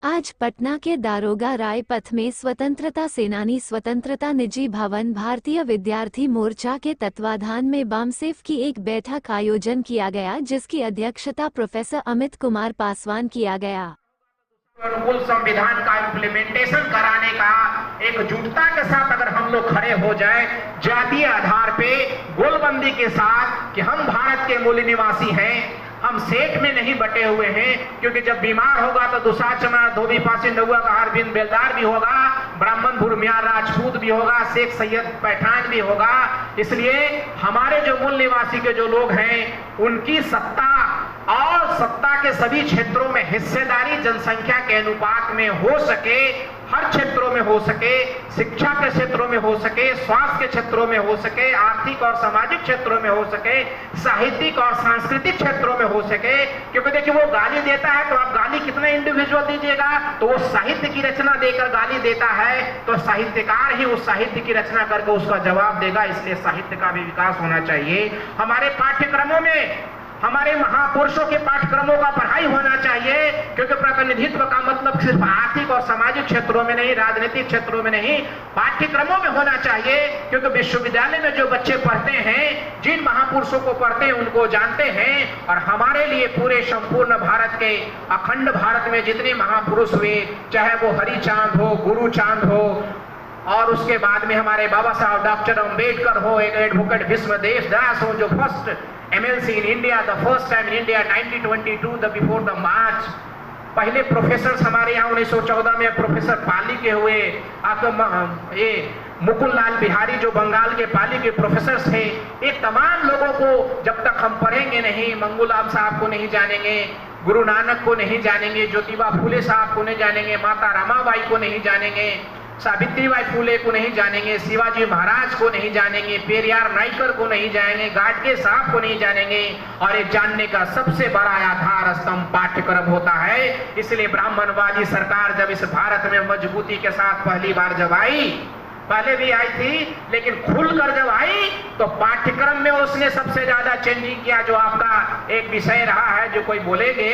आज पटना के दारोगा राय पथ में स्वतंत्रता सेनानी स्वतंत्रता निजी भवन भारतीय विद्यार्थी मोर्चा के तत्वाधान में बामसेफ की एक बैठक आयोजन किया गया, जिसकी अध्यक्षता प्रोफेसर अमित कुमार पासवान किया गया। अनुकूल संविधान का इम्प्लीमेंटेशन कराने का एकजुटता के साथ अगर हम लोग खड़े हो जाए, जातीय आधार पे गोलबंदी के साथ कि हम भारत के मूल निवासी हैं, हम सेठ में नहीं बटे हुए हैं, क्योंकि जब बीमार होगा तो दुसाध चमड़ा धोबी पासी नौआ का हरबिंद बेलदार भी होगा, ब्राह्मण भूरमिया राजपूत भी होगा, शेख सैयद पैठान भी होगा। इसलिए हमारे जो मूल निवासी के जो लोग हैं उनकी सत्ता और सत्ता के सभी क्षेत्रों में हिस्सेदारी जनसंख्या के अनुपात में हो सके, हर क्षेत्रों में हो सके, शिक्षा के क्षेत्रों में हो सके, स्वास्थ्य के क्षेत्रों में हो सके, आर्थिक और सामाजिक क्षेत्रों में हो सके, साहित्यिक और सांस्कृतिक क्षेत्रों में हो सके। क्योंकि देखिए, वो गाली देता है तो आप गाली कितने इंडिविजुअल दीजिएगा, तो वो साहित्य की रचना देकर गाली देता है तो साहित्यकार ही उस साहित्य की रचना करके उसका जवाब देगा। इसलिए साहित्य का भी विकास होना चाहिए। हमारे पाठ्यक्रमों में हमारे महापुरुषों के पाठ्यक्रमों का पढ़ाई होना चाहिए, क्योंकि प्रतिनिधित्व का मतलब सिर्फ आर्थिक और सामाजिक क्षेत्रों में नहीं, राजनीतिक क्षेत्रों में नहीं, पाठ्यक्रमों में होना चाहिए। क्योंकि विश्वविद्यालय में जो बच्चे पढ़ते हैं, जिन महापुरुषों को पढ़ते हैं उनको जानते हैं। और हमारे लिए पूरे संपूर्ण भारत के, अखंड भारत में जितने महापुरुष हुए, चाहे वो हरिचांद हो, गुरुचांद हो, और उसके बाद में हमारे बाबा साहब डॉक्टर अम्बेडकर हो, एक एडवोकेट भीष्मदेव दास हो जो first MLC in India, the first time in India 1922, the before the March। पहले प्रोफेसर हमारे यहाँ 1914 में प्रोफेसर पाली के हुए। आपको ये मुकुल लाल बिहारी जो बंगाल के पाली के प्रोफेसर थे, ये तमाम लोगों को जब तक हम पढ़ेंगे नहीं, मंगूलाल साहब को नहीं जानेंगे, गुरु नानक को नहीं जानेंगे, ज्योतिबा फूले साहब को नहीं जानेंगे, माता रमाबाई को नहीं जानेंगे, सावित्रीबाई फूले को नहीं जानेंगे, शिवाजी महाराज को नहीं जानेंगे, पेरियार नायकर को नहीं जानेंगे, गाडगे साहब को नहीं जानेंगे। और ये जानने का सबसे बड़ा आधार स्तंभ पाठ्यक्रम होता है। इसलिए ब्राह्मणवादी सरकार जब इस भारत में मजबूती के साथ पहली बार जब आई, पहले भी आई थी, लेकिन खुलकर जब आई तो पाठ्यक्रम में उसने सबसे ज्यादा चेंजिंग किया। जो आपका एक विषय रहा है, जो कोई बोलेंगे,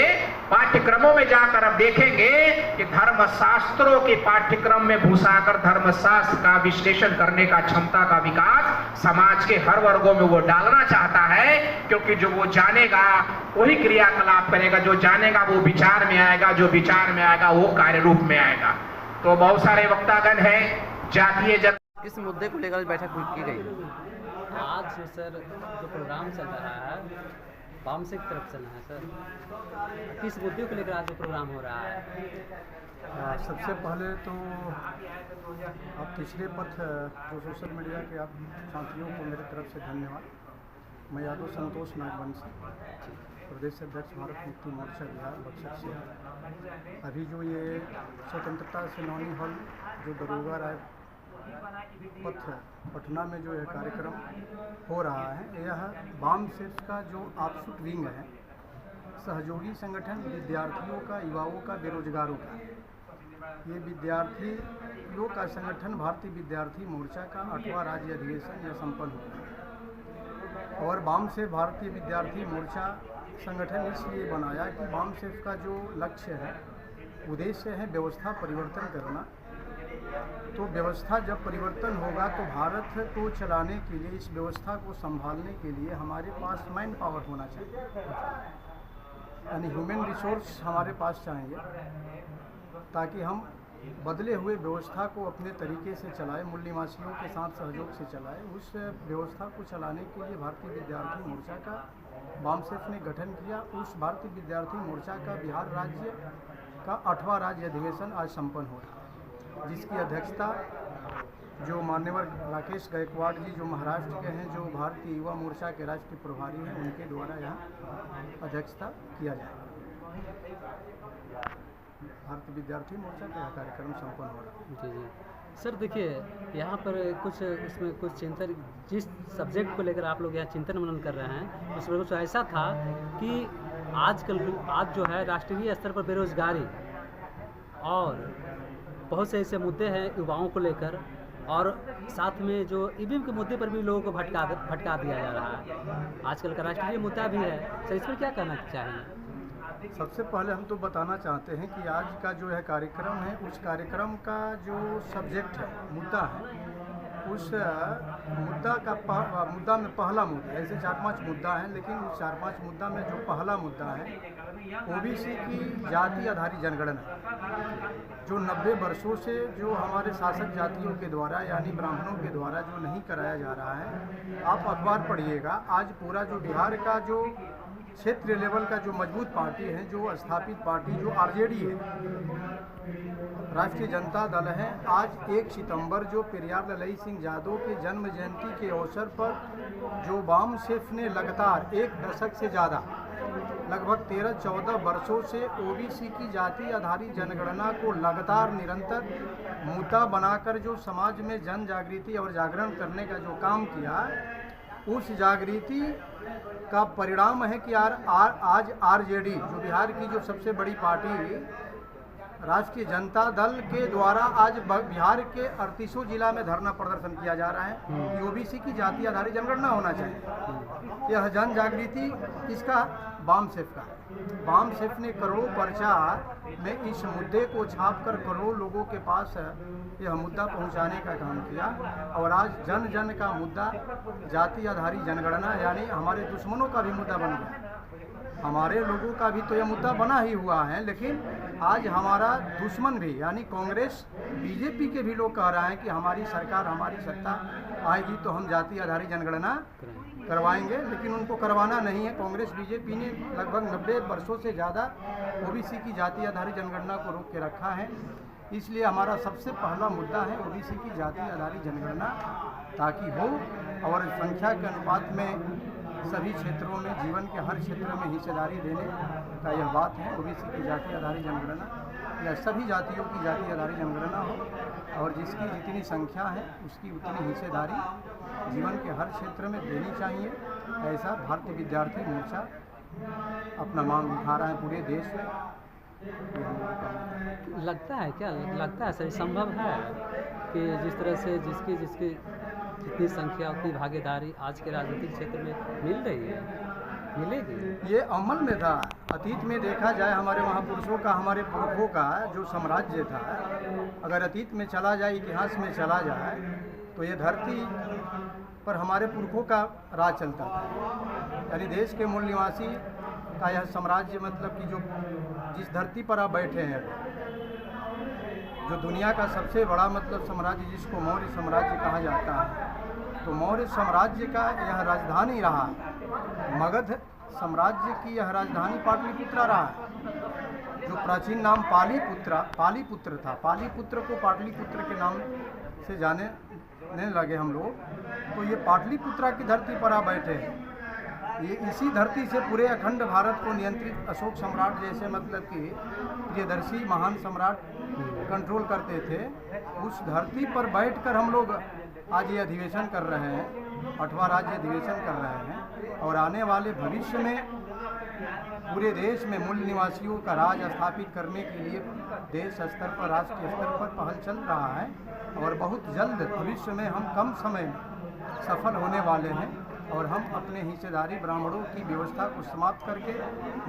पाठ्यक्रमों में जाकर अब देखेंगे कि धर्मशास्त्रों के पाठ्यक्रम में घुसाकर धर्मशास्त्र का विश्लेषण करने का क्षमता का विकास समाज के हर वर्गों में वो डालना चाहता है। क्योंकि जो वो जानेगा वही क्रियाकलाप करेगा, जो जानेगा वो विचार में आएगा, जो विचार में आएगा वो कार्य रूप में आएगा। तो बहुत सारे वक्तागण हैं जातीय किस मुद्दे को लेकर बैठक की गई? आज सर जो प्रोग्राम चल रहा है बामसेफ की तरफ चलना है सर, किस मुद्दे को लेकर आज जो प्रोग्राम हो रहा है? सबसे पहले तो आप तीसरे पथ जो सोशल मीडिया के आप साथियों को मेरी तरफ से धन्यवाद। मैं यादव संतोष नागवंशी, प्रदेश अध्यक्ष भारत मुक्ति मोर्चा बिहार बक्सर से। अभी जो ये स्वतंत्रता सेनानी हॉल जो दारोगा राय पथ पटना में जो यह कार्यक्रम हो रहा है, यह बामसेफ का जो आउटपुट विंग है, सहयोगी संगठन विद्यार्थियों का, युवाओं का, बेरोजगारों का। ये विद्यार्थियों का संगठन भारतीय विद्यार्थी मोर्चा का 8वां राज्य अधिवेशन यह संपन्न हुआ। और बामसेफ भारतीय विद्यार्थी मोर्चा संगठन इसलिए बनाया कि बामसेफ का जो लक्ष्य है, उद्देश्य है व्यवस्था परिवर्तन करना। तो व्यवस्था जब परिवर्तन होगा तो भारत को चलाने के लिए, इस व्यवस्था को संभालने के लिए हमारे पास मैन पावर होना चाहिए, यानी ह्यूमन रिसोर्स हमारे पास चाहिए, ताकि हम बदले हुए व्यवस्था को अपने तरीके से चलाएं, मूल निवासियों के साथ सहयोग से चलाएं। उस व्यवस्था को चलाने के लिए भारतीय विद्यार्थी मोर्चा का बामसेफ ने गठन किया। उस भारतीय विद्यार्थी मोर्चा का बिहार राज्य का 8वां राज्य अधिवेशन आज संपन्न हो रहा है, जिसकी अध्यक्षता जो मान्यवर राकेश गायकवाड़ जी जो महाराष्ट्र के हैं, जो भारतीय युवा मोर्चा के राष्ट्रीय प्रभारी हैं, उनके द्वारा यहाँ अध्यक्षता किया जाएगा। भारतीय विद्यार्थी मोर्चा का यह कार्यक्रम संपन्न हो रहा है। जी जी सर, देखिए यहाँ पर कुछ इसमें कुछ चिंतन, जिस सब्जेक्ट को लेकर आप लोग यहाँ चिंतन मनन कर रहे हैं, उसमें कुछ ऐसा था कि आज जो है राष्ट्रीय स्तर पर बेरोजगारी और बहुत से ऐसे मुद्दे हैं युवाओं को लेकर, और साथ में जो ईवीएम के मुद्दे पर भी लोगों को भटका दिया जा रहा है। आजकल का राष्ट्रीय मुद्दा भी है सर, इस पर क्या कहना चाहिए? सबसे पहले हम तो बताना चाहते हैं कि आज का जो है कार्यक्रम है, उस कार्यक्रम का जो सब्जेक्ट है, मुद्दा है, उस मुद्दा में पहला मुद्दा, ऐसे 4-5 मुद्दा हैं, लेकिन उस 4-5 मुद्दा में जो पहला मुद्दा है ओबीसी की जाति आधारित जनगणना, जो 90 वर्षों से जो हमारे शासक जातियों के द्वारा यानी ब्राह्मणों के द्वारा जो नहीं कराया जा रहा है। आप अखबार पढ़िएगा, आज पूरा जो बिहार का जो क्षेत्रीय लेवल का जो मजबूत पार्टी है, जो स्थापित पार्टी जो आरजेडी है, राष्ट्रीय जनता दल है, आज 1 सितंबर जो पेरियार ललई सिंह यादव के जन्म जयंती के अवसर पर जो वाम सेफ ने लगातार 1 दशक से ज़्यादा लगभग 13-14 वर्षों से ओबीसी की जाति आधारित जनगणना को लगातार निरंतर मुद्दा बनाकर जो समाज में जन जागृति और जागरण करने का जो काम किया, उस जागृति का परिणाम है कि आज आरजेडी जो बिहार की जो सबसे बड़ी पार्टी राष्ट्रीय जनता दल के द्वारा आज बिहार के 38 जिला में धरना प्रदर्शन किया जा रहा है कि ओबीसी की जाति आधारित जनगणना होना चाहिए। यह जन जागृति किसका? वाम सेफ का। वाम सेफ ने करोड़ों पर्चा में इस मुद्दे को छापकर करोड़ों लोगों के पास यह मुद्दा पहुंचाने का काम किया और आज जन जन का मुद्दा जाति आधारित जनगणना यानी हमारे दुश्मनों का भी मुद्दा बन गया। हमारे लोगों का भी तो यह मुद्दा बना ही हुआ है, लेकिन आज हमारा दुश्मन भी यानी कांग्रेस बीजेपी के भी लोग कह रहे हैं कि हमारी सरकार, हमारी सत्ता आएगी तो हम जाति आधारित जनगणना करवाएंगे, लेकिन उनको करवाना नहीं है। कांग्रेस बीजेपी ने लगभग 90 वर्षों से ज़्यादा ओबीसी की जाति आधारित जनगणना को रोक के रखा है। इसलिए हमारा सबसे पहला मुद्दा है ओबीसी की जाति आधारित जनगणना ताकि हो और संख्या के अनुपात में सभी क्षेत्रों में जीवन के हर क्षेत्र में हिस्सेदारी देने का यह बात है। ओबीसी की जाति आधारित जनगणना या सभी जातियों की जाति आधारित जनगणना हो और जिसकी जितनी संख्या है उसकी उतनी हिस्सेदारी जीवन के हर क्षेत्र में देनी चाहिए। ऐसा भारतीय विद्यार्थी मोर्चा अपना मांग उठा रहा है पूरे देश में। लगता है क्या, लगता है सर संभव है कि जिस तरह से जिसकी जितनी संख्या उतनी भागीदारी आज के राजनीतिक क्षेत्र में मिल रही है, मिलेगी? ये अमल में था। अतीत में देखा जाए हमारे महापुरुषों का, हमारे पुरखों का जो साम्राज्य था, अगर अतीत में चला जाए, इतिहास में चला जाए तो ये धरती पर हमारे पुरखों का राज चलता था। यानी देश के मूल निवासी का यह साम्राज्य, मतलब कि जो जिस धरती पर आप बैठे हैं, जो दुनिया का सबसे बड़ा मतलब साम्राज्य जिसको मौर्य साम्राज्य कहा जाता है, तो मौर्य साम्राज्य का यह राजधानी रहा। मगध साम्राज्य की यह राजधानी पाटलिपुत्रा रहा है, जो प्राचीन नाम पालीपुत्र था। पालीपुत्र को पाटलिपुत्र के नाम से जाने लगे हम लोग। तो ये पाटलिपुत्रा की धरती पर आ बैठे हैं। ये इसी धरती से पूरे अखंड भारत को नियंत्रित अशोक सम्राट जैसे मतलब कि प्रियदर्शी महान सम्राट कंट्रोल करते थे। उस धरती पर बैठकर हम लोग आज ये अधिवेशन कर रहे हैं, 8वां राज्य अधिवेशन कर रहे हैं और आने वाले भविष्य में पूरे देश में मूल निवासियों का राज स्थापित करने के लिए देश स्तर पर, राष्ट्रीय स्तर पर पहल चल रहा है और बहुत जल्द भविष्य में हम कम समय में सफल होने वाले हैं और हम अपने हिस्सेदारी ब्राह्मणों की व्यवस्था को समाप्त करके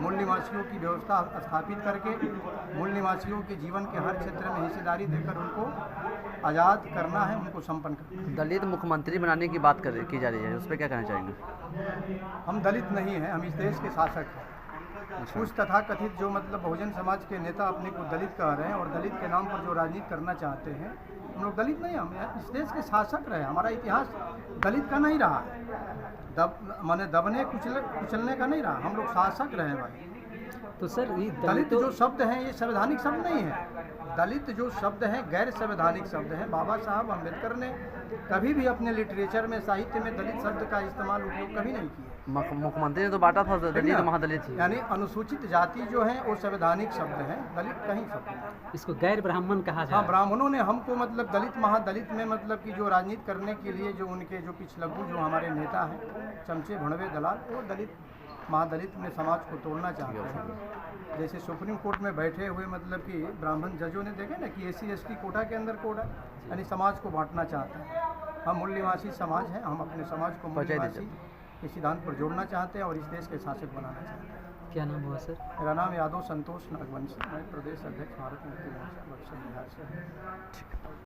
मूल निवासियों की व्यवस्था स्थापित करके मूल निवासियों के जीवन के हर क्षेत्र में हिस्सेदारी देकर उनको आज़ाद करना है, उनको संपन्न करना है। दलित मुख्यमंत्री बनाने की बात की जा रही है, उस पर क्या कहना चाहेंगे? हम दलित नहीं हैं, हम इस देश के शासक हैं। कुछ तथाकथित जो मतलब बहुजन समाज के नेता अपने को दलित कह रहे हैं और दलित के नाम पर जो राजनीति करना चाहते हैं, हम लोग दलित नहीं, हम इस देश के शासक रहे। हमारा इतिहास दलित का नहीं रहा, माने दबने कुचलने का नहीं रहा, हम लोग शासक रहे भाई। तो सर ये दलित जो शब्द हैं ये संवैधानिक शब्द नहीं है। दलित जो शब्द हैं गैर संवैधानिक शब्द हैं। बाबा साहब अम्बेडकर ने कभी भी अपने लिटरेचर में, साहित्य में दलित शब्द का इस्तेमाल उपयोग कभी नहीं किया। मुख्यमंत्री ने तो बांटा था दलित महादलित, यानी अनुसूचित जाति जो है वो संवैधानिक शब्द है, दलित कहीं शब्द नहीं। इसको गैर ब्राह्मण कहा जाए। हाँ, ब्राह्मणों ने हमको मतलब दलित महादलित में मतलब कि जो राजनीति करने के लिए जो उनके जो पिछलग्गू जो हमारे नेता हैं, चमचे भणवे दलाल, वो दलित महादलित में समाज को तोड़ना चाहते हैं। जैसे सुप्रीम कोर्ट में बैठे हुए मतलब कि ब्राह्मण जजों ने देखे ना कि SC ST कोटा के अंदर कोड है, यानी समाज को बांटना चाहता है। हम मूल निवासी समाज हैं, हम अपने समाज को मूल निवासी के सिद्धांत पर जोड़ना चाहते हैं और इस देश के शासक बनाना चाहते हैं। क्या नाम हुआ सर? मेरा नाम यादव संतोष नागवंशी, मैं प्रदेश अध्यक्ष भारत मुक्ति मोर्चा बक्सर बिहार से हूँ।